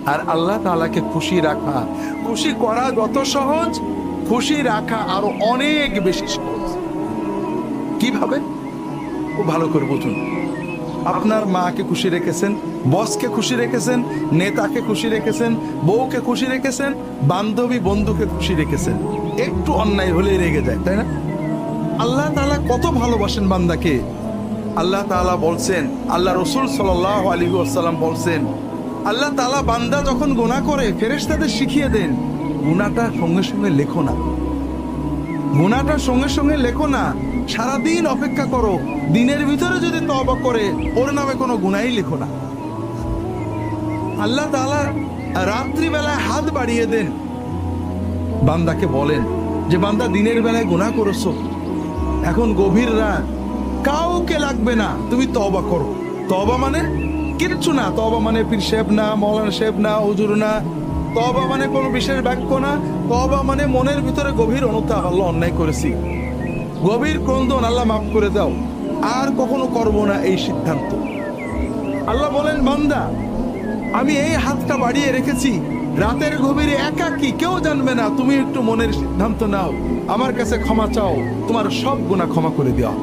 আর আল্লাহ তাআলাকে খুশি রাখা, খুশি করা যত সহজ, খুশি রাখা আরো অনেক বেশি সহজ। কিভাবে? খুব ভালো করে বুঝুন। আপনার মাকে খুশি রেখেছেন, বসকে খুশি রেখেছেন, নেতাকে খুশি রেখেছেন, বউকে খুশি রেখেছেন, বান্ধবী বন্ধুকে খুশি রেখেছেন, একটু অন্যায় হলে রেগে যায়, তাই না? আল্লাহ তাআলা কত ভালোবাসেন বান্দাকে। আল্লাহ তাআলা বলছেন, আল্লাহ রসুল সাল্লাল্লাহু আলাইহি ওয়াসাল্লাম বলছেন, আল্লাহ তাআলা বান্দা যখন গুনাহ করে ফেরেশতাদের শিখিয়ে দেন, গুনাহটা সঙ্গে সঙ্গে লেখো না, গুনাহটা সঙ্গে সঙ্গে লেখো না, সারাদিন অপেক্ষা করো, দিনের ভিতরে যদি তওবা করে ওর নামে কোনো গুনাহই লেখো না। আল্লাহ তাআলা রাত্রিবেলায় হাত বাড়িয়ে দেন, বান্দাকে বলেন যে বান্দা দিনের বেলায় গুনাহ করেছো, এখন গভীর রাত, কাউকে লাগবে না, তুমি তওবা করো। তওবা মানে কিচ্ছু না, তওবা মানে পীর সাহেব না, মাওলানা সাহেব না, হুজুর না, তওবা মানে কোনো বিশেষ বাক্য না, তওবা মানে মনের ভিতরে গভীর অনুতাপ, আল্লাহ অন্যায় করেছি, গভীর ক্রন্দন, আল্লাহ মাফ করে দাও, আর কখনো করব না, এই সিদ্ধান্ত। আল্লাহ বলেন বান্দা আমি এই হাতটা বাড়িয়ে রেখেছি, রাতের গভীরে একাকী, কেউ জানবে না, তুমি একটু মনের সিদ্ধান্ত নাও, আমার কাছে ক্ষমা চাও, তোমার সব গুনাহ ক্ষমা করে দেওয়া।